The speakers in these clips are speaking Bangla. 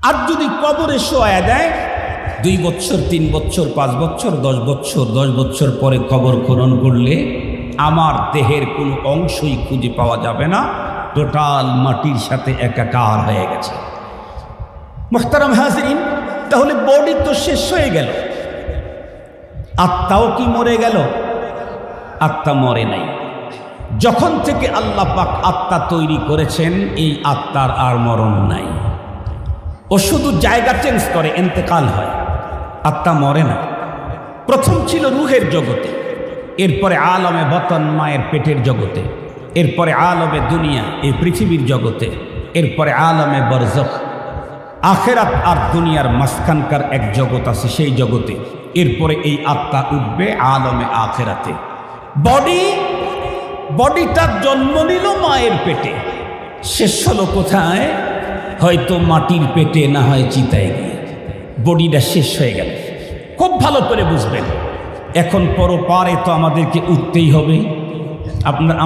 আর যদি কবরে শোয়া দেয় 2 বছর 3 বছর 5 বছর 10 বছর 10 বছর পরে কবর খনন করলে আমার দেহের কোনো অংশই খুঁজে পাওয়া যাবে না, টোটাল মাটির সাথে একাকার হয়ে গেছে। মুহতারাম হাজরিন, তাহলে বডি তো শেষ হয়ে গেল, আত্মাও কি মরে গেল? আত্মা মরে নাই। যখন থেকে আল্লাহ পাক আত্মা তৈরি করেছেন, এই আত্মার আর মরণ নাই। ও শুধু জায়গা চেঞ্জ করে, ইন্তেকাল হয়, আত্মা মরে না। প্রথম ছিল রুহের জগতে, এরপরে আলমে বতন মায়ের পেটের জগতে, এরপরে আলমে দুনিয়া এই পৃথিবীর জগতে, এরপরে আলমে বরজখ আখেরাত আর দুনিয়ার মাঝখানকার এক জগৎ আছে, সেই জগতে। এরপরে এই আত্মা উঠবে আলমে আখেরাতে। বডিটা জন্ম নিল মায়ের পেটে, শেষ হলো কোথায়? হয়তো মাটির পেটে, না হয় চিতায় গিয়ে। বডিটা শেষ হয়ে গেল। খুব ভালো করে বুঝবেন, এখন পরপারে তো আমাদেরকে উঠতেই হবে।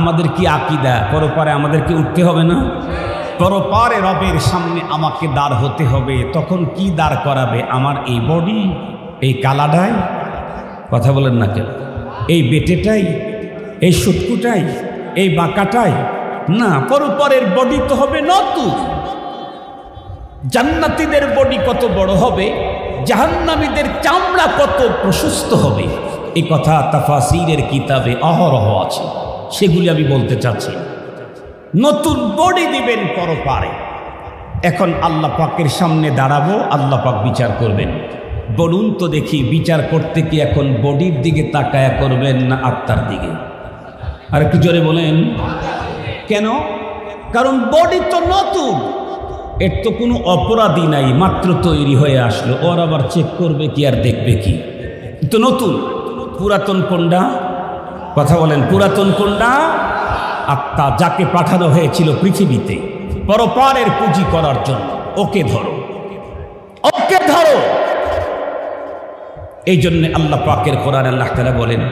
আমাদের কি আকীদা? পরপারে আমাদেরকে উঠতে হবে না? পরপারে রবের সামনে আমাকে দাঁড় হতে হবে। তখন কি দাঁড় করাবে? আমার এই বডি, এই কালাডাই? কথা বলেন না কেন? এই বেটেটাই, এই সুটকুটাই, এই বাঁকাটাই? না, পরপারের বডি তো হবে নতুন। জান্নাতীদের বডি কত বড় হবে, জাহান্নামীদের চামড়া কত প্রশস্ত হবে, এই কথা তাফাসীরের কিতাবে অহরহ আছে। সেগুলি আমি বলতে চাচ্ছি। নতুন বডি দিবেন পরপারে। এখন আল্লাহ পাকের সামনে দাঁড়াবো, আল্লাহ পাক বিচার করবেন। বলুন তো দেখি, বিচার করতে কি এখন বডির দিকে তাকায়া করবেন না আত্মার দিকে? আর একটু জোরে বলেন। কেন? কারণ বডি তো নতুন, এর তো কোনো অপরাধী নাই, মাত্র তৈরি হয়ে আসলো। ওর আবার চেক করবে কি আর দেখবে কি? তো নতুন। পুরাতন কোনটা? কথা বলেন, পুরাতন কোনটা? আত্মা, যাকে পাঠানো হয়েছিল পৃথিবীতে পরপারের পুঁজি করার জন্য। ওকে ধরো, ওকে ধরো। এই জন্য আল্লাহ পাকের কোরআনে আল্লাহ তাআলা বলেন,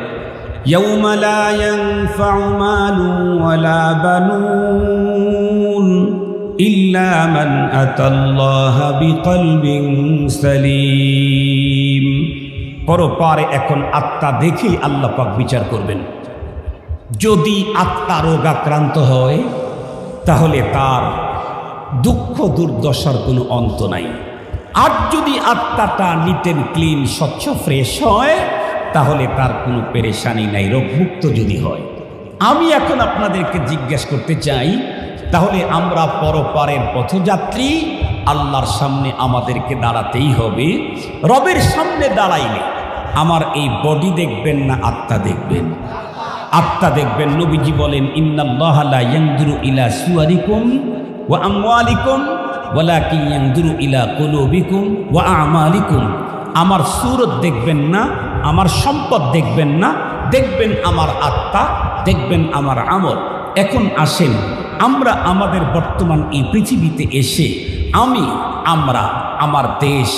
ইয়াউমা লা ইয়ানফাউ মালুন ওয়ালা বানুন ইল্লা মান আতাল্লাহা বিকলবিন সালিম। পরপারে এখন আত্মা দেখেই আল্লাহ পাক বিচার করবেন। যদি আত্মা রোগাক্রান্ত হয়, তাহলে তার দুঃখ দুর্দশার কোনো অন্ত নাই। আর যদি আত্মাটা নিট অ্যান্ড ক্লিন, স্বচ্ছ, ফ্রেশ হয়, তাহলে তার কোনো পেরেশানি নাই, রোগমুক্ত যদি হয়। আমি এখন আপনাদেরকে জিজ্ঞেস করতে চাই, তাহলে আমরা পরপারের পথযাত্রী, আল্লাহর সামনে আমাদেরকে দাঁড়াতেই হবে। রবের সামনে দাঁড়াইলে আমার এই বডি দেখবেন না আত্মা দেখবেন? আত্মা দেখবেন। নবীজি বলেন, ইন্নাল্লাহা লা ইয়ানজুরু ইলা সুওয়ারিকুম ওয়া আমওয়ালিকুম ওয়ালাকিন ইয়ানজুরু ইলা কুলুবিকুম ওয়া আমালিকুম। আমার সুরত দেখবেন না, আমার সম্পদ দেখবেন না, দেখবেন আমার আত্মা, দেখবেন আমার আমল। এখন আসেন, আমরা আমাদের বর্তমান এই পৃথিবীতে এসে আমরা আমার দেশ,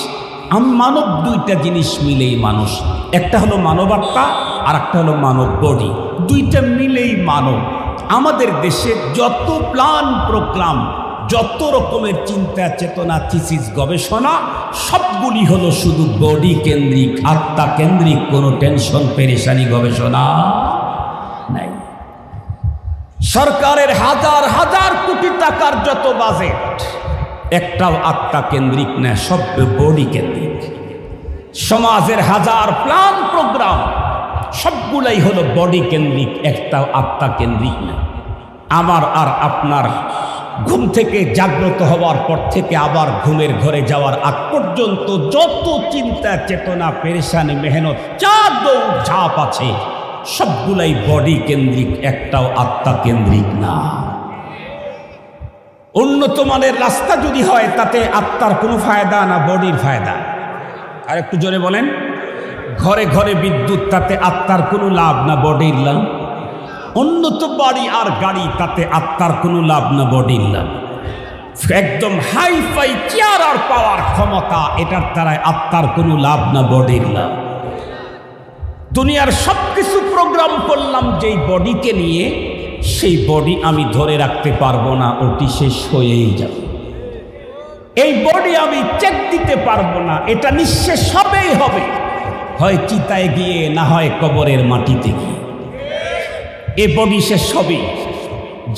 মানব, দুইটা জিনিস মিলেই মানুষ। একটা হলো মানব আত্মা, আর একটা হলো মানব বডি। দুইটা মিলেই মানব। আমাদের দেশে যত প্ল্যান প্রোগ্রাম, যত রকমের চিন্তা চেতনা, থিসিস, গবেষণা, সবগুলি হলো শুধু বডি কেন্দ্রিক, আত্মা কেন্দ্রিক। কোনো টেনশন পেরেশানি গবেষণা নাই। সরকারের হাজার হাজার কোটি টাকার যত বাজেট, একটাও আত্মা কেন্দ্রিক না, সব বডি কেন্দ্রিক। সমাজের হাজার প্ল্যান প্রোগ্রাম, সবগুলাই হলো বডি কেন্দ্রিক, একটাও আত্মা কেন্দ্রিক না। আমার আর আপনার ঘুম থেকে জাগ্রত হওয়ার পর থেকে আবার ঘুমের ঘরে যাওয়ার আগ পর্যন্ত যত চিন্তা চেতনা, পেরেশানি, মেহনত, যা দৌড় ঝাঁপ আছে, সবগুলাই বডি কেন্দ্রিক, একটাও আত্মা কেন্দ্রিক না। উন্নত মানের রাস্তা যদি হয়, তাতে আত্মার কোনো ফায়দা না, বডির ফায়দা? আর একটু জোরে বলেন। ঘরে ঘরে বিদ্যুৎ, তাতে আত্মার কোনো লাভ না, বডির লাভ? উন্নত বাড়ি আর গাড়ি, তাতে আত্মার কোনো লাভ না, বডির লাভ? একদম হাইফাই চেয়ার আর পাওয়ার ক্ষমতা, এটার দ্বারায় আত্মার কোনো লাভ না, বডির লাভ? দুনিয়ার সব কিছু প্রোগ্রাম করলাম যেই বডিকে নিয়ে, সেই বডি আমি ধরে রাখতে পারবো না, ওটি শেষ হয়েই যাবে। এই বডি আমি চেক দিতে পারবো না, এটা নিঃশেষ হবেই হবে, হয় চিতায় গিয়ে না হয় কবরের মাটিতে গিয়ে। এই বডি শেষ হবে।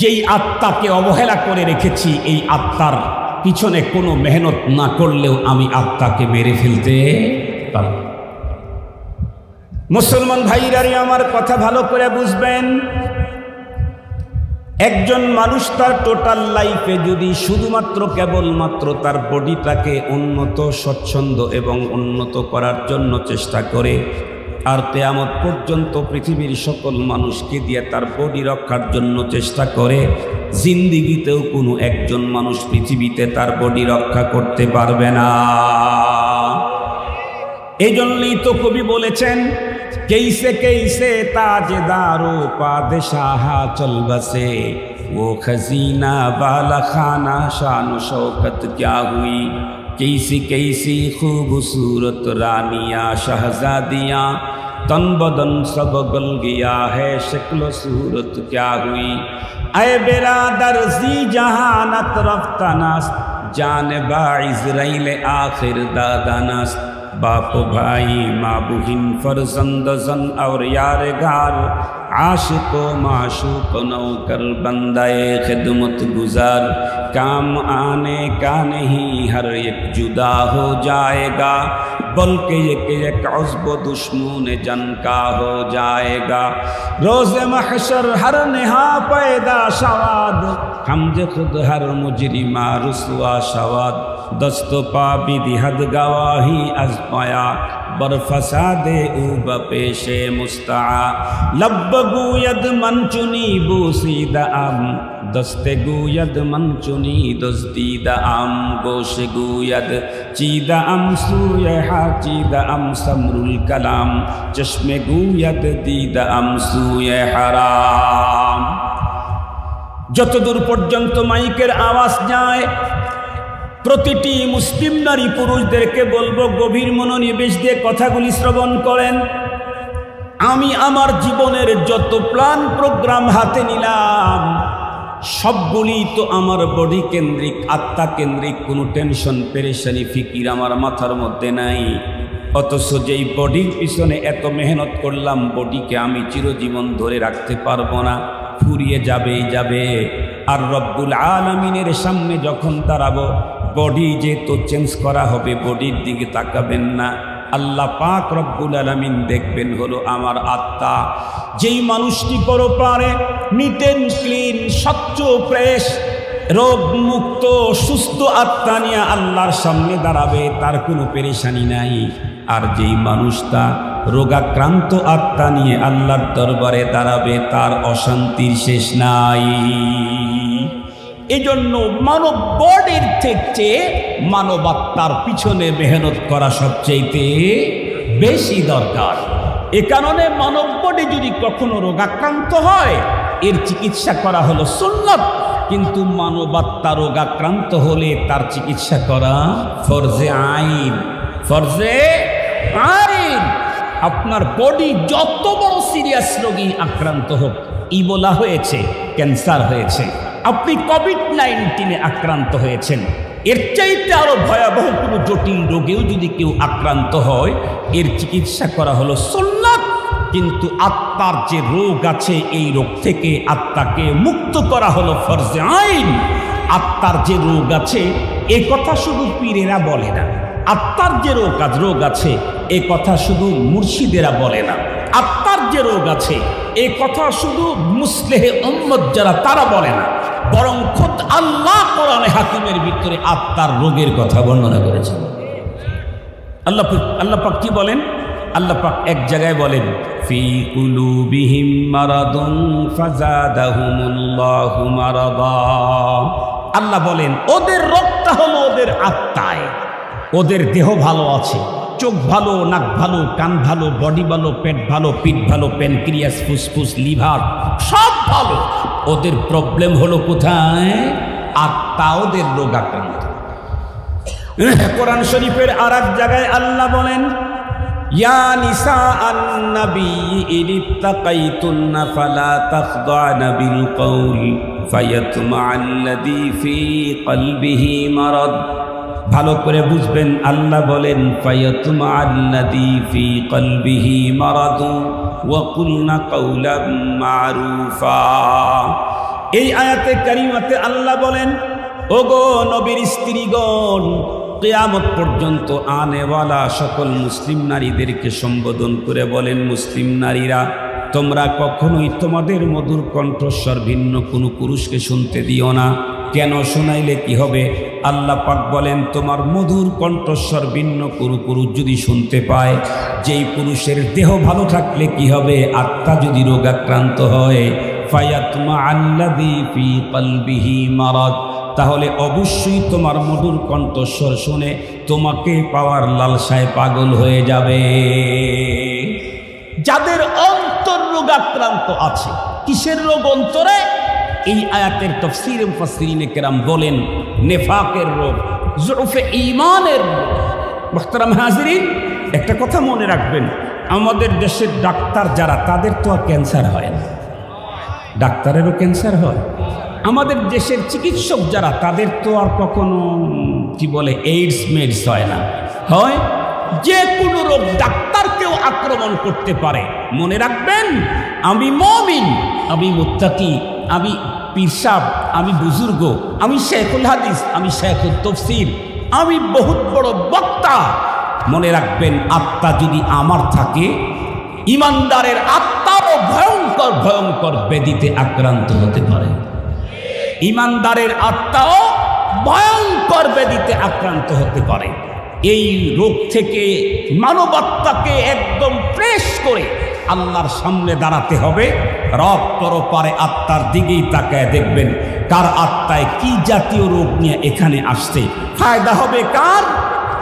যেই আত্মাকে অবহেলা করে রেখেছি, এই আত্মার পিছনে কোনো মেহনত না করলেও আমি আত্মাকে মেরে ফেলতে পারব। মুসলমান ভাইরারি আমার কথা ভালো করে বুঝবেন। একজন মানুষ তার টোটাল লাইফে যদি শুধুমাত্র কেবলমাত্র তার বডিটাকে উন্নত, স্বচ্ছন্দ এবং উন্নত করার জন্য চেষ্টা করে, আর কিয়ামত পর্যন্ত পৃথিবীর সকল মানুষকে দিয়ে তার বডি রক্ষার জন্য চেষ্টা করে, জিন্দিগিতেও কোনো একজন মানুষ পৃথিবীতে তার বডি রক্ষা করতে পারবে না। এই জন্যই তো কবি বলেছেন, कैसे कैसे ताजदारो पादशाह चल बसे, वो खजीना बाला खाना शान शौकत क्या हुई, कैसी कैसी खूबसूरत रानियाँ शहजादियाँ, तन बदन सब गल गया है शक्ल सूरत क्या हुई। ऐ बिरादर जी जहानत रफ्तानास, जान बा इज़राइल आखिर दादानास, बाप भाई माँ बुहिन फरजंद जन और यार गार, आशिको माशूक नौकर बंदाए खिदमत गुजार, काम आने का नहीं हर एक जुदा हो जाएगा, बल्कि एक उज़्ब दुश्मन जन का हो जाएगा। रोज़े महशर हर नेहा पैदा शवाद, हम जे खुद हर मुजरिमा रुसवा शवाद, दस्त पा बिधि हद गवाही अज पाया, बर फसादे ऊब पेशे मुस्ता, लब गुयद मन चुनी बूसीद आम, दस्ते गुयद मन चुनी दस्तीद आम, गोश गुयद चीद अम सूय हा चीद अम समरुल कलाम, चश्मे गुयद दीद अम सूय हराम। যতদূর পর্যন্ত মাইকের আওয়াজ যায়, প্রতিটি মুসলিম নারী পুরুষদেরকে বলবো, গভীর মনোনিবেশ দিয়ে কথাগুলি শ্রবণ করেন। আমি আমার জীবনের যত প্ল্যান প্রোগ্রাম হাতে নিলাম, সবগুলি তো আমার বডি কেন্দ্রিক, আত্মা কেন্দ্রিক। কোনো টেনশন পেরেশানি ফিকির আমার মাথার মধ্যে নাই। অথচ যেই বডির পিছনে এত মেহনত করলাম, বডিকে আমি চিরজীবন ধরে রাখতে পারবো না, ফুরিয়ে যাবেই যাবে। আর রব্বুল আলামিনের সামনে যখন দাঁড়াবো, বডি যেহেতু চেঞ্জ করা হবে, বডির দিকে তাকাবেন না। আল্লাহ পাক রব্বুল আলামিন দেখবেন হলো আমার আত্মা। যেই মানুষটি পরপারে নিট অ্যান্ড ক্লিন, স্বচ্ছ, ফ্রেশ, রোগ মুক্ত, সুস্থ আত্মা নিয়ে আল্লাহর সামনে দাঁড়াবে, তার কোনো পেরেশানি নাই। আর যেই মানুষটা রোগাক্রান্ত আত্মা নিয়ে আল্লাহর দরবারে দাঁড়াবে, তার অশান্তির শেষ নাই। এজন্য মানব বডির থেকে মানব আত্মার পিছনে মেহনত করা সবচেয়ে বেশি দরকার। এ কারণে মানব বডি যদি কখনো রোগাক্রান্ত হয়, এর চিকিৎসা করা হলো সুন্নাত, কিন্তু মানব আত্মা রোগাক্রান্ত হলে তার চিকিৎসা করা ফরজে আইন। ফরজে আইন। আপনার বডি যত বড় সিরিয়াস রোগী আক্রান্ত হোক, ইবোলা হয়েছে, ক্যান্সার হয়েছে, আপনি কোভিড-19 আক্রান্ত হয়েছেন, এর চাইতে আরো ভয়াবহ কোনো জটিল রোগেও যদি কেউ আক্রান্ত হয়, এর চিকিৎসা করা হলো সুন্নাত। কিন্তু আত্মার যে রোগ আছে, এই রোগ থেকে আত্মাকে মুক্ত করা হলো ফরজে আইন। আত্মার যে রোগ আছে, এ কথা শুধু পীরেরা বলে না। আত্মার যে রোগ আছে, এ কথা শুধু মুর্শিদেরা বলে না। আত্মার যে রোগ আছে, এ কথা শুধু মুসলিহে উম্মত যারা, তারা বলে না, বরং খোদ আল্লাহ কোরআনে হাকিমের ভিতরে আত্মার রোগের কথা বর্ণনা করেছেন। আল্লাহ পাক কি বলেন? আল্লাহ পাক এক জায়গায় বলেন, ফি কুলুবিহিম মারাদুন ফাজাদাহুমুল্লাহু মারাদা। আল্লাহ বলেন, ওদের রোগটা হলো ওদের আত্মায়। ওদের দেহ ভালো আছে, চোখ ভালো, নাক ভালো, কান ভালো, বডি ভালো, পেট ভালো, পিঠ ভালো, প্যানক্রিয়াস, ফুসফুস, লিভার সব ভালো। ওদের প্রবলেম হলো কোথায়? আত্মা ওদের রোগাক্রান্ত। কোরআন শরীফের আর এক জায়গায় আল্লাহ বলেন, ইয়া নিসা আন-নবী ইত্তাকাইতুন্না ফালা তাখদা'না বিল কওল ফায়াতমা'আল্লাযী ফী কলবিহি মারাদ ভালো করে বুঝবেন। আল্লাহ বলেন ফায়াতুমা আল্লাযী ফী কলবিহি মারাদু ওয়া কুলনা কাওলাম মারুফা। এই আয়াতে কারিমাতে আল্লাহ বলেন, ওগো নবীর স্ত্রীগণ, কিয়ামত পর্যন্ত আনেওয়ালা সকল মুসলিম নারীদেরকে সম্বোধন করে বলেন, মুসলিম নারীরা, তোমরা কখনোই তোমাদের মধুর কণ্ঠস্বর ভিন্ন কোনো পুরুষকে শুনতে দিও না। কেন? শোনাইলে কি হবে? আল্লাহ পাক বলেন, তোমার মধুর কণ্ঠস্বর ভিন্ন কোনো পুরুষ যদি শুনতে পায়, যেই পুরুষের দেহ ভালো থাকলে কি হবে? আত্মা যদি রোগাক্রান্ত হয়, ফায়াতমা আল্লাযী ফী কলবিহি মারাদ, তাহলে অবশ্যই তোমার মধুর কণ্ঠস্বর শুনে তোমাকে পাওয়ার লালসায় পাগল হয়ে যাবে। যাদের অন্তর রোগাক্রান্ত আছে, কিসের রোগ অন্তরে? এই আয়াতের তাফসীরে মুফাসসিরিনে কেরাম বলেন নেফাকের রোগ, যুফে ঈমানের রোগ। মুহতারাম হাজিরিন, একটা কথা মনে রাখবেন, আমাদের দেশের ডাক্তার যারা, তাদের তো আর ক্যান্সার হয় না। ডাক্তারেরও ক্যান্সার হয়। আমাদের দেশের চিকিৎসক যারা, তাদের তো আর কখনো কি বলে এইডস মেডস হয় না। হয় যে কোনো রোগ ডাক্তারকেও আক্রমণ করতে পারে। মনে রাখবেন, আমি মুমিন, আমি মুত্তাকি, আমি পীর সাহেব, আমি বুজুর্গ, আমি শেখুল হাদিস, আমি শেখুল তাফসীর, আমি বহুত বড় বক্তা। মনে রাখবেন, আত্মা যদি আমার থাকে, ইমানদারের আত্মাও ভয়ঙ্কর ভয়ঙ্কর ব্যাধিতে আক্রান্ত হতে পারে। ইমানদারের আত্মাও ভয়ঙ্কর ব্যাধিতে আক্রান্ত হতে পারে। এই রোগ থেকে মানবাত্মাকে একদম ফ্রেশ করে আল্লাহর সামনে দাঁড়াতে হবে। রব পরপারে আত্মার দিকেই তাকায় দেখবেন, কার আত্মায় কি জাতীয় রোগ নিয়ে এখানে আসছে। ফায়দা হবে কার?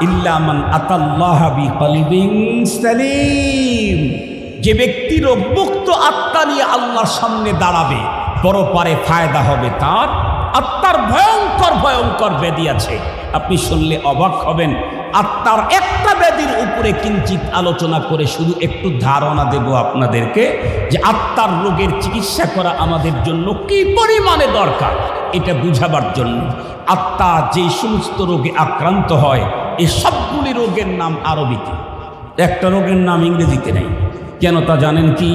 ইল্লা মান আতাল্লাহা বিকলবিন সালিম। যে ব্যক্তি রোগমুক্ত আত্মা নিয়ে আল্লাহর সামনে দাঁড়াবে, পরপারে ফায়দা হবে তার। আত্মার ভয়ঙ্কর ভয়ঙ্কর ব্যাধি আছে, আপনি শুনলে অবাক হবেন। আত্মার একটা ব্যাধির উপরে কিঞ্চিত আলোচনা করে শুধু একটু ধারণা দেব আপনাদেরকে, যে আত্মার রোগের চিকিৎসা করা আমাদের জন্য কি পরিমাণে দরকার, এটা বুঝাবার জন্য। আত্মা যে সমস্ত রোগে আক্রান্ত হয়, এই সবগুলি রোগের নাম আরবিতে, একটা রোগের নাম ইংরেজিতে নেই। কেন তা জানেন কি?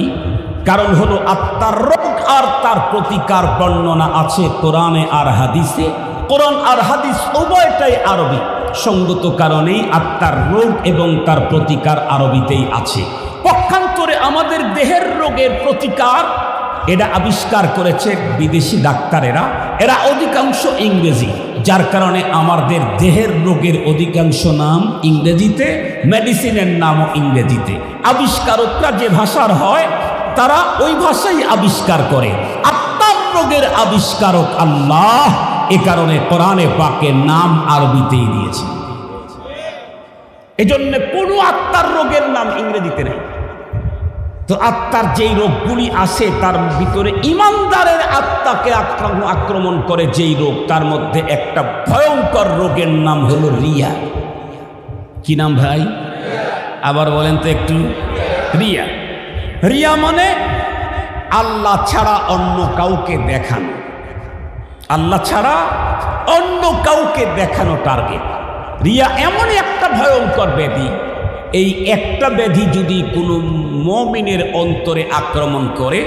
কারণ হলো আত্মার রোগ আর তার প্রতিকার বর্ণনা আছে কোরআনে আর হাদিসে। কোরআন আর হাদিস উভয়টাই আরবি, সঙ্গত কারণেই আত্মার রোগ এবং তার প্রতিকার আরবিতেই আছে। পক্ষান্তরে আমাদের দেহের রোগের প্রতিকার এটা আবিষ্কার করেছে বিদেশি ডাক্তারেরা, এরা অধিকাংশ ইংরেজি, যার কারণে আমাদের দেহের রোগের অধিকাংশ নাম ইংরেজিতে, মেডিসিনের নামও ইংরেজিতে। আবিষ্কারকরা যে ভাষার হয়, তারা ওই ভাষাই আবিষ্কার করে। আত্মার রোগের আবিষ্কারক আল্লাহ, এ কারণে কোরআনে পাকের নাম আরবিতেই দিয়েছে। এজন্য কোনো আত্মার রোগের নাম ইংরেজিতে নেই। তো আত্মার যেই রোগগুলি আসে, তার ভিতরে ইমানদারের আত্মাকে আক্রমণ করে যেই রোগ, তার মধ্যে একটা ভয়ঙ্কর রোগের নাম হলো রিয়া। কি নাম ভাই? আবার বলেন তো একটু। রিয়া। রিয়া মানে আল্লাহ ছাড়া অন্য কাউকে দেখানো। আল্লাহ ছাড়া অন্য কাউকে দেখানো টার্গেট। রিয়া এমন একটা ভয়ঙ্কর ব্যাধি, এই একটা ব্যাধি যদি কোনো মুমিনের অন্তরে আক্রমণ করে,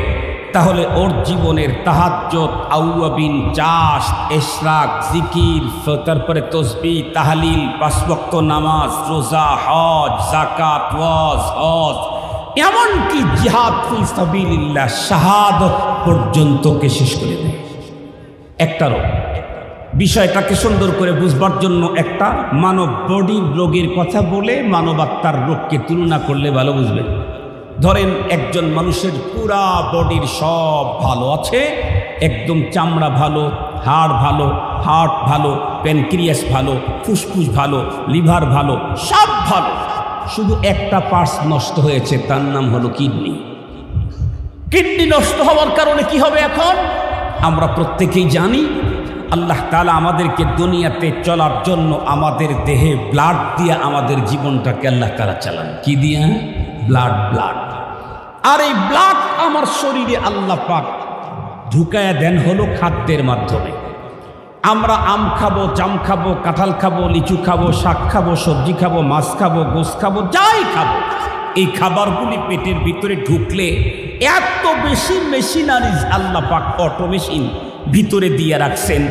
তাহলে ওর জীবনের তাহাজ্জুদ, আউয়াবিন, চাষ, ইশরাক, জিকির, তারপরে তসবিহ, তাহলিল, ৫ ওয়াক্ত নামাজ, রোজা, হজ, যাকাত, ওয়াজ, হজ, এমনকি জিহাদ ফি সাবিলিল্লাহ, শাহাদত পর্যন্তকে শেষ করে দেয় একটা রোগ। বিষয়টাকে সুন্দর করে বুঝবার জন্য একটা মানব বডির রোগের কথা বলে মানব আত্মার রোগকে তুলনা করলে ভালো বুঝবেন। ধরেন একজন মানুষের পুরা বডির সব ভালো আছে, একদম চামড়া ভালো, হাড় ভালো, হার্ট ভালো, প্যানক্রিয়াস ভালো, ফুসফুস ভালো, লিভার ভালো, সব ভালো, শুধু একটা পার্টস নষ্ট হয়েছে, তার নাম হলো কিডনি। কিডনি নষ্ট হওয়ার কারণে কি হবে? এখন আমরা প্রত্যেকেই জানি, আল্লাহ তাআলা আমাদেরকে দুনিয়াতে চলার জন্য আমাদের দেহে ব্লাড দিয়ে আমাদের জীবনটাকে আল্লাহ তাআলা চালান। কি দিয়ে? ব্লাড। আর এই ব্লাড আমার শরীরে আল্লাহ পাক ঢুকায়া দেন হলো খাদ্যের মাধ্যমে। আমরা আম খাবো, জাম খাবো, কাঁঠাল খাবো, লিচু খাবো, শাক খাবো, সবজি খাবো, মাছ খাবো, গোশত খাবো, যাই খাবো, এই খাবারগুলি পেটের ভিতরে ঢুকলে এত বেশি মেশিনারিজ আল্লাহ পাক অটো মেশিন ভিতরে দিয়ে রাখছেন।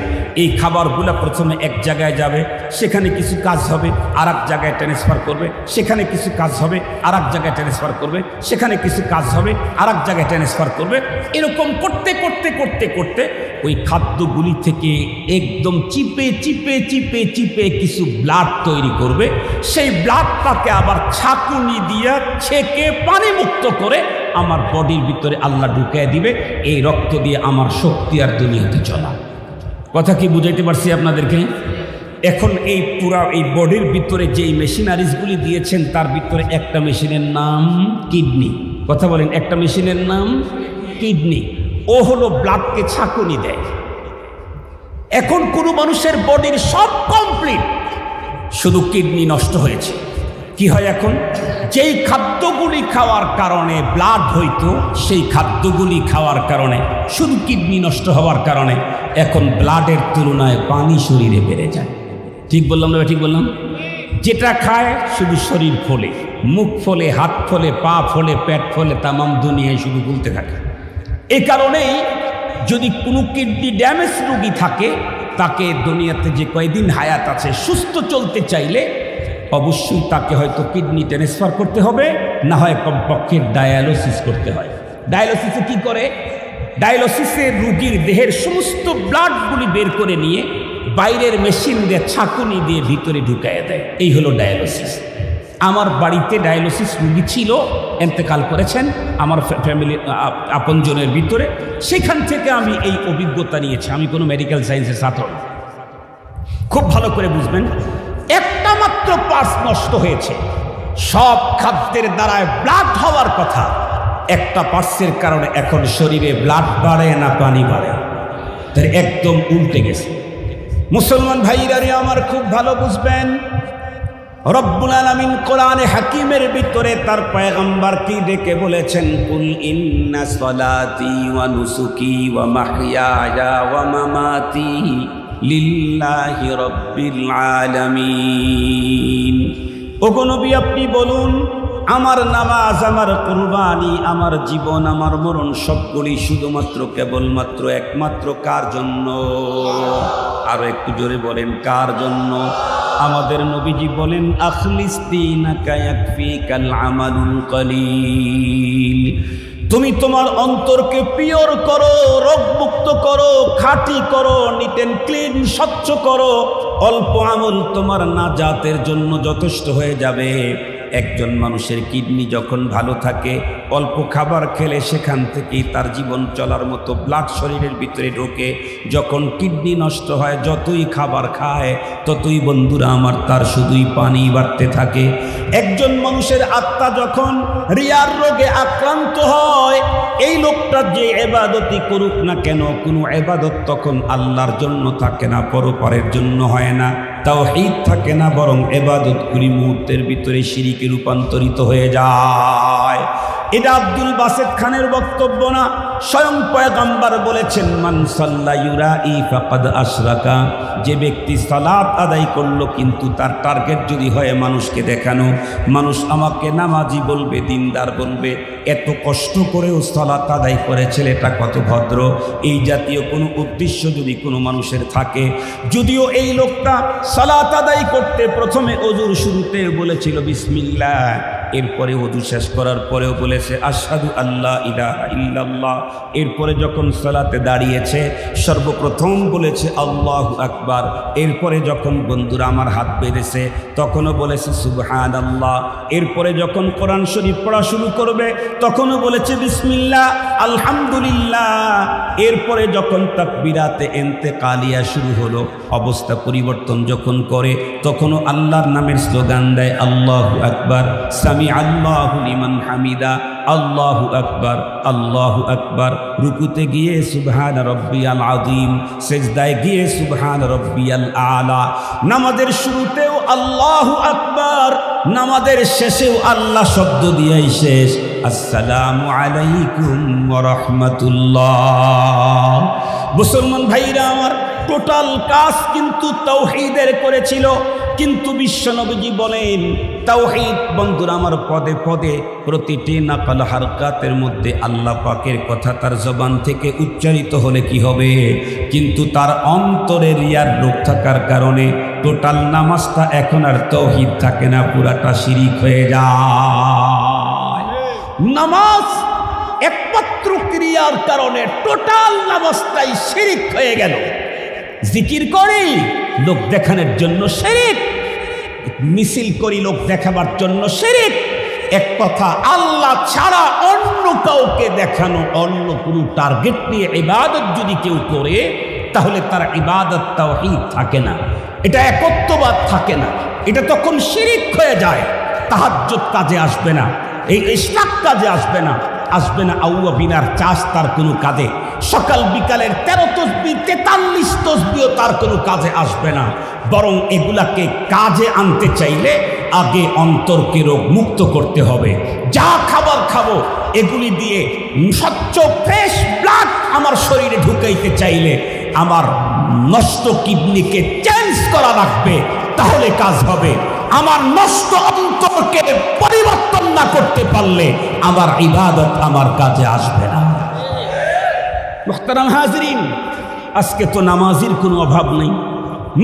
এই খাবারগুলো প্রথমে এক জায়গায় যাবে, সেখানে কিছু কাজ হবে, আর এক জায়গায় ট্রান্সফার করবে, সেখানে কিছু কাজ হবে, আর এক জায়গায় ট্রান্সফার করবে, সেখানে কিছু কাজ হবে, আর এক জায়গায় ট্রান্সফার করবে। এরকম করতে করতে করতে করতে ওই খাদ্যগুলি থেকে একদম চিপে চিপে চিপে চিপে কিছু ব্লাড তৈরি করবে। সেই ব্লাডটাকে আবার ছাঁকুনি দিয়ে ছেঁকে পানি মুক্ত করে আমার বডির ভিতরে আল্লাহ ঢুকিয়ে দিবে। এই রক্ত দিয়ে আমার শক্তি আর দুনিয়াতে চলা। কথা কি বুঝাইতে পারছি আপনাদেরকে? এখন এই পুরা এই বডির ভিতরে যেই মেশিনারিজগুলি দিয়েছেন তার ভিতরে একটা মেশিনের নাম কিডনি। কথা বলেন, একটা মেশিনের নাম কিডনি। ও হলো ব্লাডকে ছাঁকুনি দেয়। এখন কোনো মানুষের বডির সব কমপ্লিট, শুধু কিডনি নষ্ট হয়েছে। কি হয় এখন? যেই খাদ্যগুলি খাওয়ার কারণে ব্লাড হইতো, সেই খাদ্যগুলি খাওয়ার কারণে শুধু কিডনি নষ্ট হওয়ার কারণে এখন ব্লাডের তুলনায় পানি শরীরে বেড়ে যায়। ঠিক বললাম না? ঠিক বললাম? যেটা খায় শুধু শরীর ফলে, মুখ ফলে, হাত ফলে, পা ফলে, পেট ফলে, তামাম দুনিয়ায় শুধু বলতে থাকে। এই কারণেই যদি কোনো কিডনি ড্যামেজ রোগী থাকে, তাকে দুনিয়াতে যে কয়দিন হায়াত আছে সুস্থ চলতে চাইলে অবশ্যই তাকে হয়তো কিডনি ট্রান্সফার করতে হবে, না হয় কমপক্ষে ডায়ালিসিস করতে হয়। ডায়ালিসিসে কি করে? ডায়ালিসিসে রোগীর দেহের সমস্ত ব্লাডগুলি বের করে নিয়ে বাইরের মেশিন দিয়ে ছাঁকুনি দিয়ে ভিতরে ঢুকাইয়ে দেয়। এই হলো ডায়ালিসিস। আমার বাড়িতে ডায়ালিসিস রোগী ছিল, এন্তেকাল করেছেন আমার ফ্যামিলি আপনজনের ভিতরে। সেখান থেকে আমি এই অভিজ্ঞতা নিয়েছি। আমি কোনো মেডিকেল সায়েন্সের ছাত্র না। খুব ভালো করে বুঝবেন, একটা মাত্র পার্টস নষ্ট হয়েছে। সব খাদ্যের দ্বারায় ব্লাড হওয়ার কথা, একটা পার্টসের কারণে এখন শরীরে ব্লাড বাড়ে না পানি বাড়ে, তার একদম উল্টে গেছে। মুসলমান ভাইরা আমার খুব ভালো বুঝবেন, রব্বুল আলামিন কোরআনে হাকিমের ভিতরে তার পয়গম্বর কি ডেকে বলেছেন, কুল ইন্না সলাতি ওয়া নুসুকি ওয়া মাহইয়ায়া ওয়া মামাতি লিল্লাহি রাব্বিল আলামিন। ওগো নবী, আপনি বলুন, আমার নামাজ, আমার কুরবানি, আমার জীবন, আমার মরণ সবগুলি শুধুমাত্র কেবলমাত্র একমাত্র কার জন্য? আরো একটু জোরে বলেন, কার জন্য? আমাদের নবীজি বলেন, আখলিস দীনাকা ইয়াকফিকাল আমালুল কলিল। তুমি তোমার অন্তরকে পিওর করো, রোগমুক্ত করো, খাঁটি করো, নিট এন্ড ক্লিন, স্বচ্ছ করো। অল্প আমল তোমার নাজাতের জন্য যথেষ্ট হয়ে যাবে। একজন মানুষের কিডনি যখন ভালো থাকে, অল্প খাবার খেলে সেখান থেকেই তার জীবন চলার মতো ব্লাড শরীরের ভিতরে ঢোকে। যখন কিডনি নষ্ট হয়, যতই খাবার খায় ততই বন্ধুরা আমার তার শুধুই পানি বাড়তে থাকে। একজন মানুষের আত্মা যখন রিয়ার রোগে আক্রান্ত হয়, এই লোকটা যে ইবাদতই করুক না কেন, কোনো ইবাদত তখন আল্লাহর জন্য থাকে না, পরপারের জন্য হয় না, তাওহীদ থাকে না, বরং ইবাদত করি মুহূর্তের ভিতরে শিরকে রূপান্তরিত হয়ে যায়। এটা আব্দুল বাসেত খানের বক্তব্য না, স্বয়ং পয়গম্বর বলেছেন, মান সাল্লা ইউরাই ফাকাদ আশরাকা। যে ব্যক্তি সালাত আদায় করলো কিন্তু তার টার্গেট যদি হয় মানুষকে দেখানো, মানুষ আমাকে নামাজি বলবে, দিনদার বলবে, এত কষ্ট করেও সালাত আদায় করে ছেলেটা কত ভদ্র, এই জাতীয় কোনো উদ্দেশ্য যদি কোনো মানুষের থাকে, যদিও এই লোকটা সালাত আদায় করতে প্রথমে ওযুর শুরুতে বলেছিল বিসমিল্লাহ, এরপরে ওযু শেষ করার পরেও বলেছে আশহাদু আল্লা ইলাহা ইল্লাল্লাহ, এরপরে যখন সালাতে দাঁড়িয়েছে সর্বপ্রথম বলেছে আল্লাহু আকবার, এরপরে যখন বন্ধুরা আমার হাত বেঁধেছে তখনও বলেছে সুবহানাল্লাহ, এরপরে যখন কোরআন শরীফ পড়া শুরু করবে তখনও বলেছে বিসমিল্লাহ আলহামদুলিল্লাহ, এরপরে যখন তাকবীরাতে ইন্তেকালিয়া শুরু হলো, অবস্থা পরিবর্তন যখন করে তখনও আল্লাহর নামের স্লোগান দেয় আল্লাহু আকবার, সামি আল্লাহু লিমান হামিদা, আল্লাহু আকবার, আল্লাহু আকবার। রুকুতে গিয়ে সুবহান রব্বিয়াল আযীম, সিজদায় গিয়ে সুবহান রব্বিয়াল আলা। নামাজের শুরুতেও আল্লাহু আকবার, নামাজের শেষেও আল্লাহ শব্দ দিয়েই শেষ, আসসালামু আলাইকুম ওয়া রাহমাতুল্লাহ। মুসলমান ভাইরা আমার, টোটাল কাজ কিন্তু তাওহীদের করেছিল। কিন্তু বিশ্বনবীজি বলেন তাওহীদ বন্ধুরা আমার পদে পদে প্রতিটি নাকাল হারকাতের মধ্যে আল্লাহ পাকের কথা তার জবান থেকে উচ্চারিত হলে কি হবে, কিন্তু তার অন্তরে রিয়ার রোগ থাকার কারণে টোটাল নামাজটা এখন আর তাওহীদ থাকে না, পুরাটা শিরিক হয়ে যায়। নামাজ একমাত্র ক্রিয়ার কারণে টোটাল নামাজটাই শিরিক হয়ে গেল। জিকির করি লোক দেখানোর জন্য শিরিক, মিছিল করি লোক দেখাবার জন্য শিরিক। এক কথা, আল্লাহ ছাড়া অন্য কাউকে দেখানো, অন্য কোনো টার্গেট নিয়ে ইবাদত যদি কেউ করে তাহলে তার ইবাদত তাওহীদ থাকে না, এটা একত্ববাদ থাকে না, এটা তখন শিরিক হয়ে যায়। তাহাজ্জুদ কাজে আসবে না, এই ইশরাক কাজে আসবে না, আসবে না আউয়াবিনার চাষ তার কোনো কাজে, সকাল বিকালের 13 তসবিহ 43 তসবিহও তার কোনো কাজে আসবে না। বরং এগুলাকে কাজে আনতে চাইলে আগে অন্তরকে রোগ মুক্ত করতে হবে। যা খাবার খাবো এগুলি দিয়ে স্বচ্ছ ফ্রেশ ব্লাড আমার শরীরে ঢুকাইতে চাইলে আমার নষ্ট কিডনিকে চেঞ্জ করা লাগবে, তাহলে কাজ হবে। আমার নষ্ট অন্তরকে পরিবর্তন না করতে পারলে আমার ইবাদত আমার কাজে আসবে না। মুহতারাম হাজরিন, আজকে তো নামাজের কোনো অভাব নেই,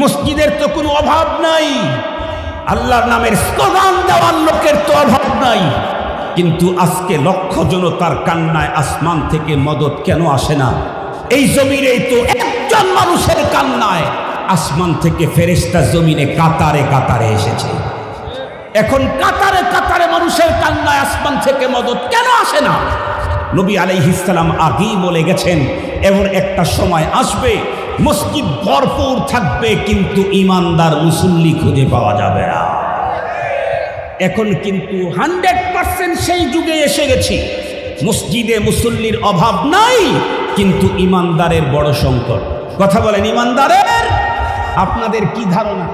মসজিদের তো কোনো অভাব নাই, আল্লাহর নামের স্লোগান দেওয়ার লোকের তো অভাব নাই, কিন্তু আজকে লক্ষ জনতার কান্নায় আসমান থেকে মদদ কেন আসে না? এই জমিনে তো একজন মানুষের কান্নায় আসমান থেকে ফেরেশতা জমিনে কাতারে কাতারে এসেছে। এখন কাতারে কাতারে মানুষের কান্নায় আসমান থেকে মদদ কেন আসে না? নবী আলাইহিস সালাম আগেই বলে গেছেন এমন একটা সময় আসবে মসজিদ ভরপুর থাকবে কিন্তু ইমানদার মুসল্লি খুঁজে পাওয়া যাবে না। এখন কিন্তু 100% সেই যুগে এসে গেছি, মসজিদে মুসল্লির অভাব নাই, কিন্তু ইমানদারের বড় সংকট। কথা বলেন, ইমানদারের আপনাদের কি ধারণা?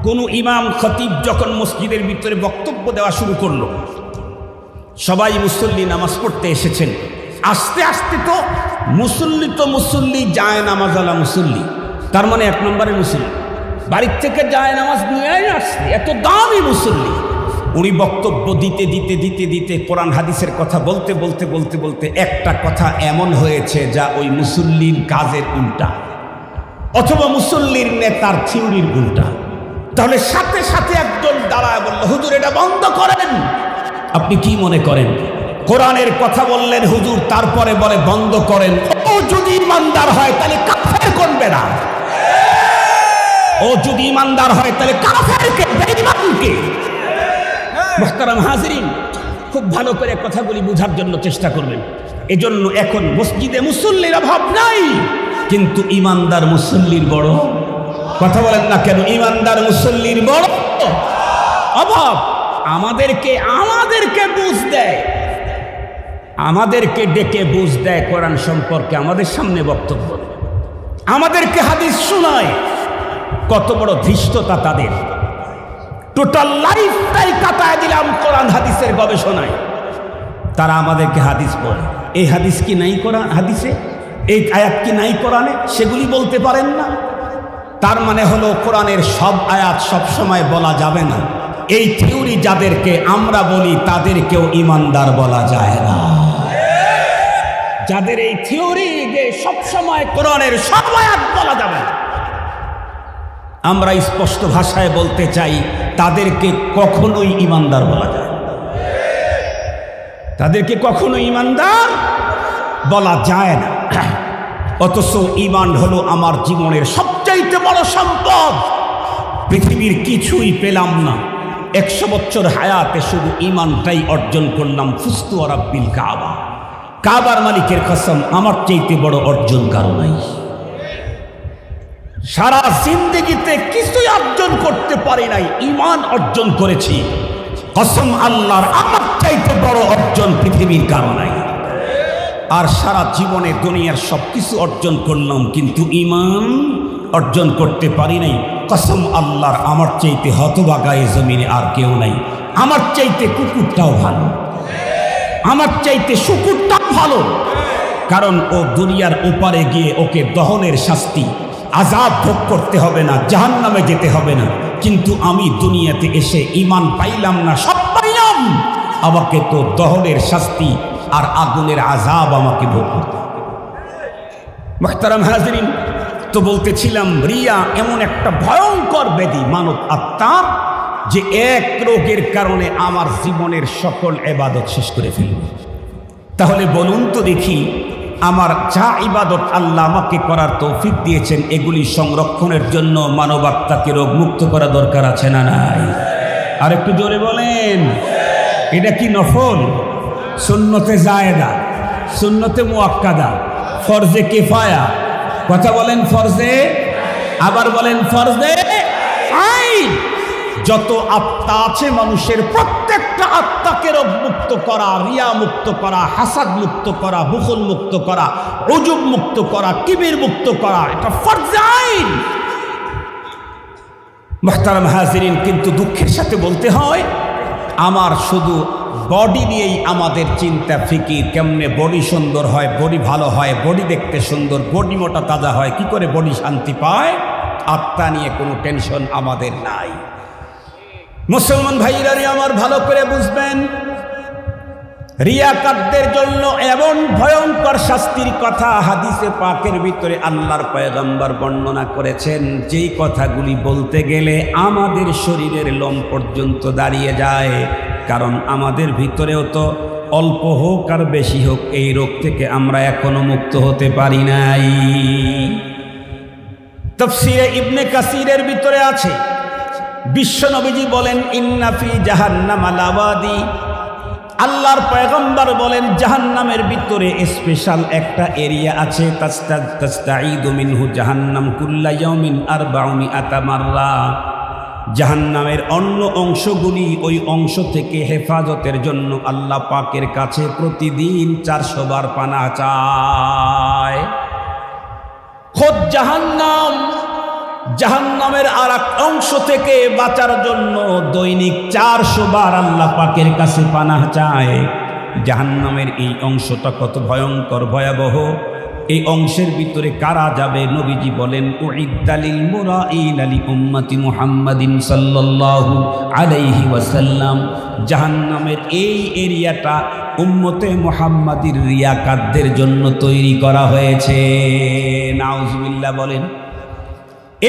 কোন ইমাম খতিব যখন মসজিদের ভিতরে বক্তব্য দেওয়া শুরু করলো, সবাই মুসল্লি নামাজ পড়তে এসেছেন, আস্তে আস্তে তো মুসল্লি যায় নামাজওয়ালা মুসল্লি, তার মানে 1 নম্বরের মুসল্লি বাড়ির থেকে যায় নামাজ নিয়ে আসছে, এত দামি মুসল্লি। উনি বক্তব্য দিতে দিতে দিতে দিতে কোরআন হাদিসের কথা বলতে বলতে বলতে বলতে একটা কথা এমন হয়েছে যা ওই মুসল্লির কাজের উল্টা, অথবা মুসল্লির নেতার থিওরির উল্টা। তাহলে সাথে সাথে একজন দাঁড়ায় বলল, হুজুর এটা বন্ধ করেন। আপনি কি মনে করেন কোরআনের কথা বললেন হুজুর, তারপরে বলে বন্ধ করেন? ও যদি ইমানদার হয় তাহলে কাফের করবে না, ও যদি ইমানদার হয় তাহলে কাফেরকে বেঈমানকে। মুহতারাম হাজিরিন, খুব ভালো করে কথাগুলি বোঝার জন্য চেষ্টা করবেন। এজন্য এখন মসজিদে মুসল্লির অভাব নাই, কিন্তু ইমানদার মুসল্লির বড়, কথা বলেন না কেন, ইমানদার মুসল্লির বড় অভাব। আমাদেরকে বুঝ দেয়, আমাদেরকে ডেকে বুঝ দেয় কোরআন সম্পর্কে, আমাদের সামনে বক্তব্য, আমাদেরকে হাদিস শোনায়। কত বড় ধৃষ্টতা তাদের! টোটাল লাইফটাই কাটায় দিলাম কোরআন হাদিসের গবেষণায়, তারা আমাদেরকে হাদিস বলে। এই হাদিস কি নাই কোরআন হাদিসে, এই আয়াত কি নাই কোরআনে, সেগুলি বলতে পারেন না। তার মানে হলো কোরআনের সব আয়াত সব সময় বলা যাবে না। এই থিওরি যাদেরকে আমরা বলি তাদেরকেও ইমানদার বলা যায় না। যাদের এই থিওরি যে সব সময় কোরআনের সব আয়াত বলা যাবে না, আমরা স্পষ্ট ভাষায় বলতে চাই তাদেরকে কখনোই ইমানদার বলা যায় না, তাদেরকে কখনো ইমানদার বলা যায় না। অথচ ঈমান হলো আমার জীবনের সবচাইতে বড় সম্পদ। পৃথিবীর কিছুই পেলাম না, 100 বছর হায়াতে শুধু ঈমানটাই অর্জন করলাম। ফুস্তু ওয়া রাব্বিল কাবা, কাবার মালিকের কসম, আমার চাইতে বড় অর্জন কারো নাই। সারা জিন্দেগিতে কিছুই অর্জন করতে পারি নাই, ঈমান অর্জন করেছি। কসম আল্লাহর, আমার চাইতে বড় অর্জন পৃথিবীর কারো নাই। আর সারা জীবনে দুনিয়ার সবকিছু অর্জন করলাম, কিন্তু ঈমান অর্জন করতে পারি নাই। কসম আল্লাহর, আমার চাইতে হতভাগায় জমিনে আর কেউ নাই। আমার চাইতে কুকুরটাও ভালো, আমার চাইতে শুকুরটাও ভালো, কারণ ও দুনিয়ার ওপারে গিয়ে ওকে দহনের শাস্তি, আযাব ভোগ করতে হবে না, জাহান্নামে যেতে হবে না, কিন্তু আমি দুনিয়াতে এসে ঈমান পাইলাম না, সব পাইলাম, আমাকে তো দহনের শাস্তি আর আগুনের আযাব আমাকে ভোগ করতে হবে। মুহতারাম হাজরিন, তো বলতেছিলাম রিয়া এমন একটা ভয়ঙ্কর ব্যাধি মানব আত্মার, যে এক রোগের কারণে আমার জীবনের সকল ইবাদত শেষ করে ফেলবে। তাহলে বলুন তো দেখি, আমার যা ইবাদত আল্লাহ আমাকে করার তৌফিক দিয়েছেন, এগুলি সংরক্ষণের জন্য মানব আত্মাকে রোগ মুক্ত করা দরকার আছে না নাই? আর একটু জোরে বলেন। এটা কি নফল, সুন্নতে জায়েদা, সুন্নতে মুআক্কাদা, ফরজে কিফায়া? কথা বলেন ফরজে, আবার বলেন ফরজে আইন। যত আত্মা আছে মানুষের, প্রত্যেকটা আত্মাকে রোগ মুক্ত করা, রিয়া মুক্ত করা, হাসাদ মুক্ত করা, বুখল মুক্ত করা, উজুব মুক্ত করা, কিবির মুক্ত করা, এটা ফরজে আইন। মুহতারাম হাজিরিন, কিন্তু দুঃখের সাথে বলতে হয়, আমার শুধু বডি নিয়েই আমাদের চিন্তা ফিকির, কেমনে বডি সুন্দর হয়, বডি ভালো হয়, বডি দেখতে সুন্দর, বডি মোটা তাজা হয়, কি করে বডি শান্তি পায়, আত্মা নিয়ে কোনো টেনশন আমাদের নাই। মুসলমান ভাইরা আমার ভালো করে বুঝবেন, রিয়াকারদের জন্য এমন ভয়ঙ্কর শাস্তির কথা হাদিসে পাকের ভিতরে আল্লাহর পয়গম্বর বর্ণনা করেছেন, যেই কথাগুলি বলতে গেলে আমাদের শরীরের লোম পর্যন্ত দাঁড়িয়ে যায়। কারণ আমাদের ভিতরেও তো অল্প হোক আর বেশি হোক, এই রোগ থেকে আমরা এখনো মুক্ত হতে পারি নাই। তাফসীরে ইবনে কাসিরের ভিতরে আছে, বিশ্বনবীজি বলেন, ইন্না ফি জাহান্নামা লাওয়াদি, আল্লাহর পয়গম্বর বলেন জাহান্নামের ভিতরে স্পেশাল একটা এরিয়া আছে, তাস্তাঈদু মিনহু জাহান্নাম কুল্লা ইয়াউমিন 400 মাররা। জাহান্নামের অন্য অংশগুলি ওই অংশ থেকে হেফাজতের জন্য আল্লাহ পাকের কাছে প্রতিদিন 400 বার পানাহ চায়। খোদ জাহান্নামের আর এক অংশ থেকে বাঁচার জন্য দৈনিক 400 বার আল্লাহ পাকের কাছে পানাহ চায়। জাহান্নামের এই অংশটা কত ভয়ঙ্কর, ভয়াবহ, এই অংশের ভিতরে কারা যাবে? নবীজি বলেন, উইদ্দালিল মুরাইনা লি উম্মতি মুহাম্মাদিন সাল্লাল্লাহু আলাইহি ওয়াসাল্লাম। জাহান্নামের এই এরিয়াটা উম্মতে মুহাম্মাদির রিয়াকাতদের জন্য তৈরি করা হয়েছে। নাউজুবিল্লাহ বলেন।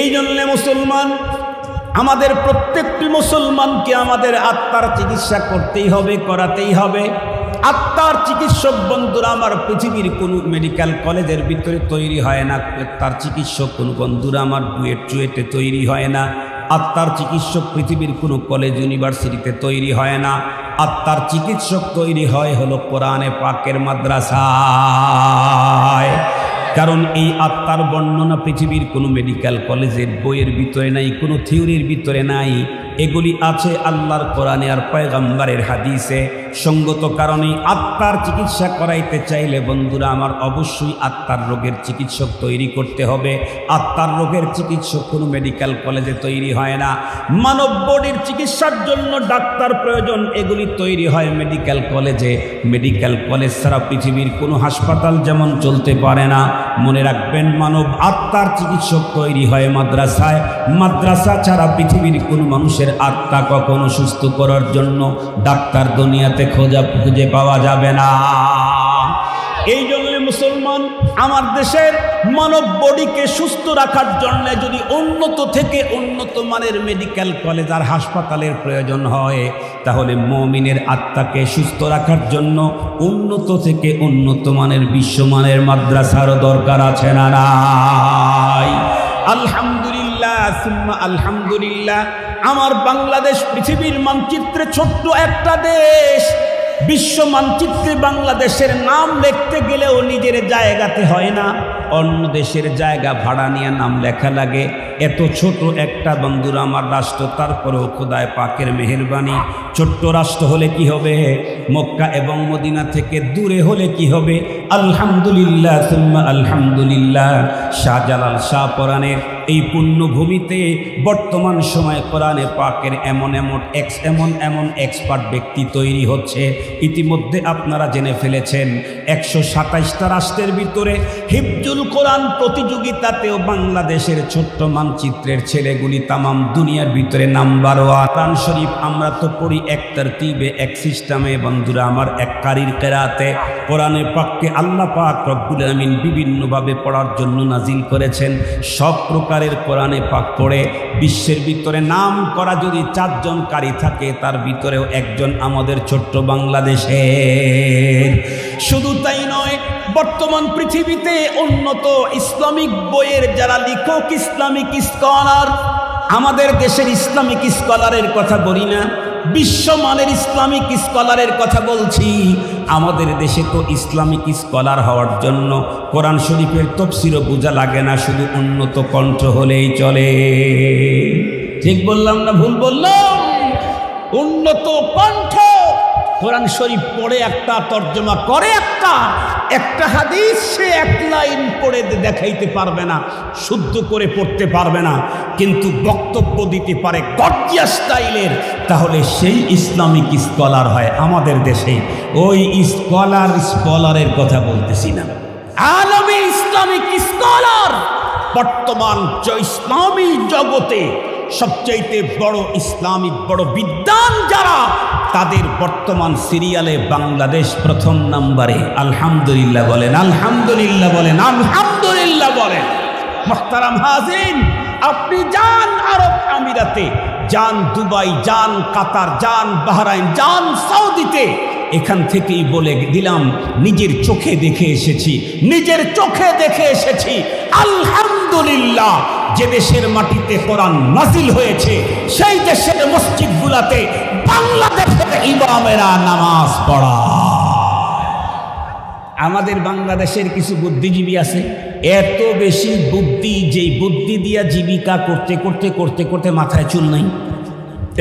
এই জন্য মুসলমান, আমাদের প্রত্যেকটি মুসলমানকে আমাদের আত্মার চিকিৎসা করতেই হবে, করাতেই হবে। আত্মার চিকিৎসক বন্ধুরা আমার পৃথিবীর কোনো মেডিকেল কলেজের ভিতরে তৈরি হয় না। আত্মার চিকিৎসক কোনো বন্ধুরা আমার চুয়েটে তৈরি হয় না। আত্মার চিকিৎসক পৃথিবীর কোনো কলেজ ইউনিভার্সিটিতে তৈরি হয় না। আত্মার চিকিৎসক তৈরি হয় হলো কোরআনে পাকের মাদ্রাসায়। কারণ এই আত্মার বর্ণনা পৃথিবীর কোনো মেডিকেল কলেজের বইয়ের ভিতরে নাই, কোনো থিওরির ভিতরে নাই। এগুলি আছে আল্লাহর কোরআনে আর পয়গম্বরের হাদিসে। সঙ্গত কারণে আত্মার চিকিৎসা করাইতে চাইলে বন্ধুরা আমার অবশ্যই আত্মার রোগের চিকিৎসক তৈরি করতে হবে। আত্মার রোগের চিকিৎসক কোনো মেডিকেল কলেজে তৈরি হয় না। মানব বডির চিকিৎসার জন্য ডাক্তার প্রয়োজন, এগুলি তৈরি হয় মেডিকেল কলেজে। মেডিকেল কলেজ ছাড়া পৃথিবীর কোনো হাসপাতাল যেমন চলতে পারে না। মনে রাখবেন, মানব আত্মার চিকিৎসক তৈরি হয় মাদ্রাসায়। মাদ্রাসা ছাড়া পৃথিবীর কোনো মানুষের আত্মা কখনো সুস্থ করার জন্য ডাক্তার দুনিয়াতে খুঁজে পাওয়া যাবে না। এই জন্য মুসলমান, আমার দেশের মানব বডিকে সুস্থ রাখার জন্য যদি উন্নত থেকে উন্নত মানের মেডিকেল কলেজ আর হাসপাতালের প্রয়োজন হয়, তাহলে মুমিনের আত্মাকে সুস্থ রাখার জন্য উন্নত থেকে উন্নত মানের বিশ্বমানের মাদ্রাসারও দরকার আছে না নাই? আলহামদুলিল্লাহ সুম্মা আলহামদুলিল্লাহ, আমার বাংলাদেশ পৃথিবীর মানচিত্রে ছোট্ট একটা দেশ। বিশ্ব মানচিত্রে বাংলাদেশের নাম লিখতে গেলেও নিজের জায়গাতে হয় না, অন্য দেশের জায়গা ভাড়া নিয়ে নাম লেখা লাগে। এত ছোট একটা বন্ধুরা আমার রাষ্ট্র, তারপরেও খোদায় পাকের মেহেরবানি, ছোট্ট রাষ্ট্র হলে কি হবে, মক্কা এবং মদিনা থেকে দূরে হলে কি হবে। আলহামদুলিল্লাহ সুম্মা আলহামদুলিল্লাহ, শাহজালাল শাহ পরাণের এই পুণ্যভূমিতে বর্তমান সময়ে কোরআনে পাকের এমন এমন এক্সপার্ট ব্যক্তি তৈরি হচ্ছে। ইতিমধ্যে আপনারা জেনে ফেলেছেন 127টা রাষ্ট্রের ভিতরে হিফজুল কোরআন প্রতিযোগিতাতেও বাংলাদেশের ছোট্ট মানচিত্রের ছেলেগুলি তামাম দুনিয়ার ভিতরে নাম্বার 1। কোরআন শরীফ আমরা তো পড়ি এক তারতিবে, এক সিস্টেমে বন্ধুরা আমার, এক কারির কেরাতে। কোরআনে পাককে আল্লাহ পাক রব্বুল আমিন বিভিন্নভাবে পড়ার জন্য নাজিল করেছেন। সব প্রকারের কোরআনে পাক পড়ে বিশ্বের ভিতরে নাম করা যদি 4 জন কারি থাকে, তার ভিতরেও একজন আমাদের ছোট্ট বাংলাদেশের। শুধু তাই নয়, বর্তমান পৃথিবীতে উন্নত ইসলামিক বইয়ের যারা লেখক, ইসলামিক স্কলার, আমাদের দেশের ইসলামিক স্কলারের কথা বলি না, বিশ্বমানের ইসলামিক স্কলারের কথা বলছি। আমাদের দেশে তো ইসলামিক স্কলার হওয়ার জন্য কোরআন শরীফের তাফসীরও বোঝা লাগে না, শুধু উন্নত কণ্ঠ হলেই চলে। ঠিক বললাম না ভুল বললাম? উন্নত কণ্ঠ, কোরআন শরীফ পড়ে একটা, তর্জমা করে একটা হাদিস সে 1 লাইন পড়ে দেখাইতে পারবে না, শুদ্ধ করে পড়তে পারবে না, কিন্তু বক্তব্য দিতে পারে গর্জিয়াস স্টাইলের, তাহলে সেই ইসলামিক স্কলার হয় আমাদের দেশে। ওই স্কলারের কথা বলতেছি না, আলমী ইসলামিক স্কলার। বর্তমান ইসলামী জগতে সবচাইতে বড় ইসলামিক বড় বিদ্বান যারা, তাদের বর্তমান সিরিয়ালে বাংলাদেশ প্রথম নম্বরে। আলহামদুলিল্লাহ বলেন, আলহামদুলিল্লাহ বলেন, আলহামদুলিল্লাহ বলেন। মুহতারাম হাজিরিন, আপনি যান আরব আমিরাতে, যান দুবাই, যান কাতার, যান বাহরাইন, যান সৌদিতে, এখান থেকেই বলে দিলাম, নিজের চোখে দেখে এসেছি। আলহামদুলিল্লাহ, যে দেশের মাটিতে কোরআন নাজিল হয়েছে সেই দেশের মসজিদগুলোতে বাংলাদেশের ইমামেরা নামাজ পড়ায়। আমাদের বাংলাদেশের কিছু বুদ্ধিজীবী আছে, এত বেশি বুদ্ধি, যেই বুদ্ধি দিয়া জীবিকা করতে মাথায় চুল নাই।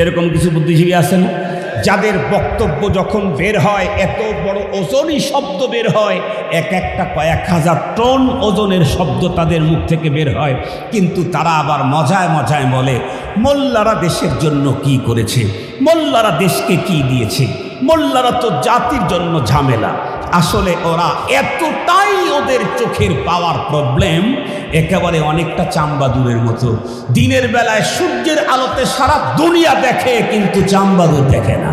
এরকম কিছু বুদ্ধিজীবী আছে না, যাদের বক্তব্য যখন বের হয় এত বড় ওজনই শব্দ বের হয়, একটা কয়েক হাজার টন ওজনের শব্দ তাদের মুখ থেকে বের হয়, কিন্তু তারা আবার মজায় বলে মোল্লারা দেশের জন্য কি করেছে, মোল্লারা দেশকে কি দিয়েছে, মোল্লারা তো জাতির জন্য ঝামেলা। আসলে ওরা এতটাই ওদের চোখের পাওয়ার প্রবলেম, একেবারে অনেকটা চাম্বাদুরের মতো। দিনের বেলায় সূর্যের আলোতে সারা দুনিয়া দেখে, কিন্তু চাম্বাদুর দেখে না।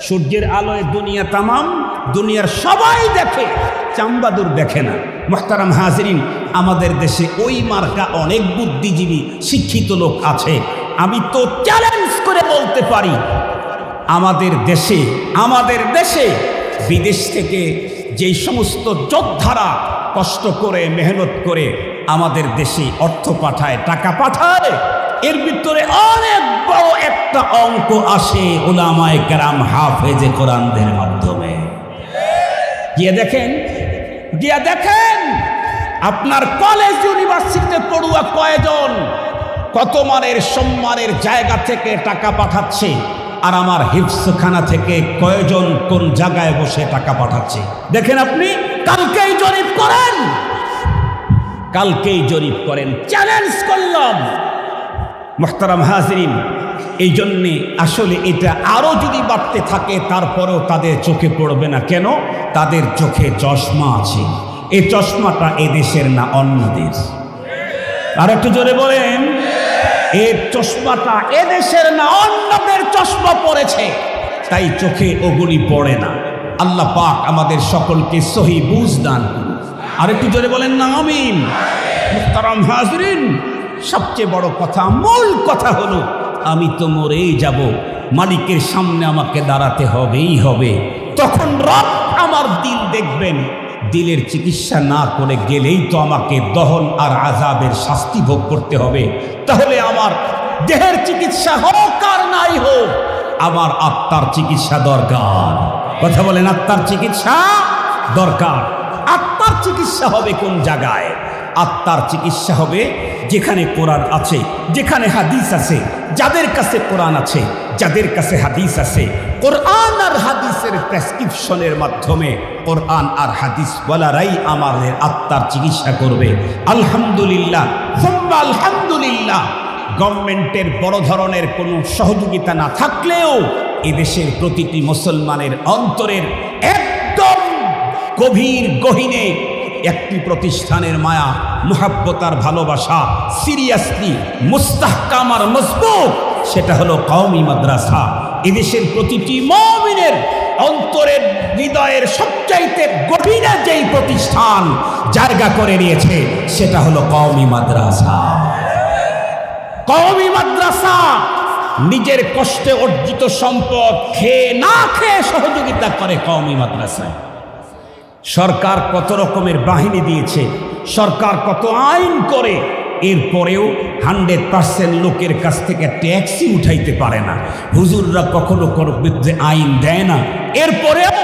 সূর্যের আলোয় দুনিয়া তামাম, দুনিয়ার সবাই দেখে, চাম্বাদুর দেখে না। মুহতারাম হাজিরিন, আমাদের দেশে ওই মার্কা অনেক বুদ্ধিজীবী শিক্ষিত লোক আছে। আমি তো চ্যালেঞ্জ করে বলতে পারি, আমাদের দেশে বিদেশ থেকে যেই সমস্ত যোদ্ধারা কষ্ট করে মেহনত করে আমাদের দেশে অর্থ পাঠায়, টাকা পাঠায়, এর ভিতরে অনেক বড় একটা অঙ্ক আসে উলামায়ে কেরাম হাফেজে কোরআনদের মাধ্যমে। গিয়ে দেখেন আপনার কলেজ ইউনিভার্সিটিতে পড়ুয়া কয়জন কত মানের সম্মানের জায়গা থেকে টাকা পাঠাচ্ছে, আর আমার হিফজখানা থেকে কয়জন কোন জায়গায় বসে টাকা পাঠাচ্ছে। দেখেন আপনি, কালকেই জরিপ করেন, চ্যালেঞ্জ করলাম। মুহতারাম হাজিরিন, এই জন্যে আসলে এটা আরো যদি বাড়তে থাকে তারপরেও তাদের চোখে পড়বে না। কেন? তাদের চোখে চশমা আছে। এই চশমাটা এদেশের না অন্য দেশ। আর একটু জোরে বলেন, এই চশমাটা এদেশের না অন্যদের চশমা পড়েছে, তাই চোখে ওগুলি পড়ে না। আল্লাহ পাক আমাদের সকলকে সহি বুঝ দান করুন। আর একটু জোরে বলেন না আমিন। মুহতারাম হাজিরিন, সবচেয়ে বড় কথা, মূল কথা হলো, আমি তো মরেই যাব, মালিকের সামনে আমাকে দাঁড়াতে হবে। তখন রব আমার দিল দেখবেন। দিলের চিকিৎসা না করে গেলেই তো আমাকে দহন আর আযাবের শাস্তি ভোগ করতে হবে। তাহলে আমার দেহের চিকিৎসা হোক আর নাই হোক, আমার আত্মার চিকিৎসা দরকার। কথা বলেন, আত্মার চিকিৎসা দরকার। আত্মার চিকিৎসা হবে কোন জায়গায়? আত্মার চিকিৎসা হবে যেখানে কোরআন আছে, যেখানে হাদিস আছে, যাদের কাছে কোরআন আছে, যাদের কাছে হাদিস আছে, কোরআন আর হাদিসের প্রেসক্রিপশনের মাধ্যমে কোরআন আর হাদিস ওয়ালারাই আমাদের আত্মার চিকিৎসা করবে। আলহামদুলিল্লাহ, আলহামদুলিল্লাহ। গভর্নমেন্টের বড় ধরনের কোনো সহযোগিতা না থাকলেও এদেশের প্রতিটি মুসলমানের অন্তরের একদম গভীর গহীনে একটি প্রতিষ্ঠানের মায়া, মুহাব্বত আর ভালোবাসা সিরিয়াসলি মুস্তাহকাম আর মজবুত, সেটা হলো কওমি মাদ্রাসা। এদেশের প্রতিটি মুমিনের অন্তরের হৃদয়ের সবচাইতে গভীরে যেই প্রতিষ্ঠান জায়গা করে নিয়েছে সেটা হলো কওমি মাদ্রাসা। কওমি মাদ্রাসা নিজের কষ্টে অর্জিত সম্পদ খেয়ে না খেয়ে সহযোগিতা করে কওমি মাদ্রাসায়। সরকার কত রকমের বাহিনী দিয়েছে, সরকার কত আইন করে, এরপরেও 100% লোকের কাছ থেকে ট্যাক্সই উঠাইতে পারে না। হুজুররা কখনো কোনো বিরুদ্ধে আইন দেয় না, এরপরেও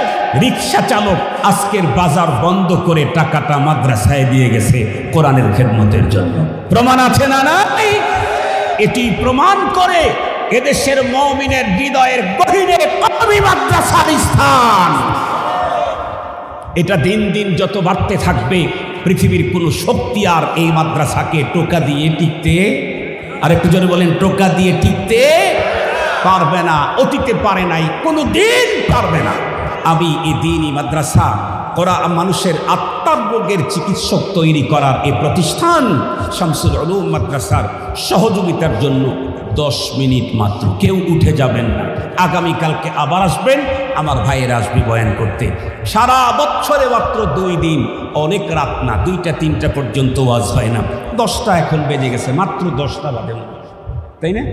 রিক্সা চালক আজকের বাজার বন্ধ করে টাকাটা মাদ্রাসায় দিয়ে গেছে কোরআনের খেদমতের জন্য। প্রমাণ আছে না? নাই? এটি প্রমাণ করে এদেশের মুমিনের হৃদয়ের গভীরে কওমি মাদ্রাসার স্থান। এটা দিন দিন যত বাড়তে থাকবে, পৃথিবীর কোনো শক্তি আর এই মাদ্রাসাকে টোকা দিয়ে টিকতে, আর একটু জোরে বলেন, টোকা দিয়ে টিকতে পারবে না। অতীতে পারে নাই, কোনো দিন পারবে না। আমি এই দিনই মাদ্রাসা করা মানুষের আত্মার রোগের চিকিৎসক তৈরি করার এই প্রতিষ্ঠান শামসুল উলুম মাদ্রাসার সহযোগিতার জন্য 10 মিনিট মাত্র, কেউ উঠে যাবেন না। আগামীকালকে আবার আসবেন, আমার ভাইয়েরা আসবে বয়ান করতে। সারা বছরে মাত্র 2 দিন, অনেক রাত না, 2টা 3টা পর্যন্ত ওয়াজ হয় না। 10টা এখন বেজে গেছে, মাত্র 10টা বাজে, তাই না?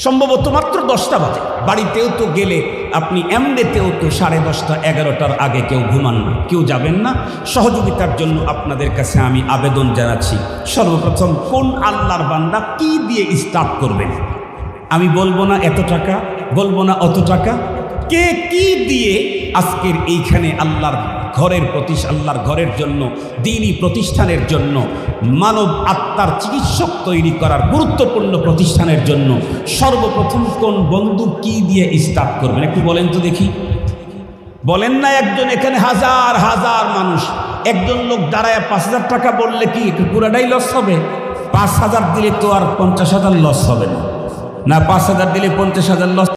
সম্ভবত মাত্র 10টা বাজে। বাড়িতেও তো গেলে আপনি এমনিতেও তো 10:30 11টার আগে কেউ ঘুমান না, কেউ যাবেন না। সহযোগিতার জন্য আপনাদের কাছে আমি আবেদন জানাচ্ছি, সর্বপ্রথম কোন আল্লাহর বান্দা কি দিয়ে স্টার্ট করবেন? আমি বলবো না এত টাকা, বলবো না অত টাকা, কে কি দিয়ে আজকের এইখানে আল্লাহর ঘরের জন্য, দ্বীনি প্রতিষ্ঠানের জন্য, মানব আত্মার চিকিৎসক তৈরি করার গুরুত্বপূর্ণ প্রতিষ্ঠানের জন্য সর্বপ্রথম কোন বন্ধু কি দিয়ে স্টার্ট করবেন? একটু বলেন তো দেখি। বলেন না? একজন, এখানে হাজার হাজার মানুষ, একজন লোক দাঁড়ায় 5,000 টাকা বললে কি পুরাটাই লস হবে? 5,000 দিলে তো আর 50,000 লস হবে না। 5,000 দিলে 50,000 লস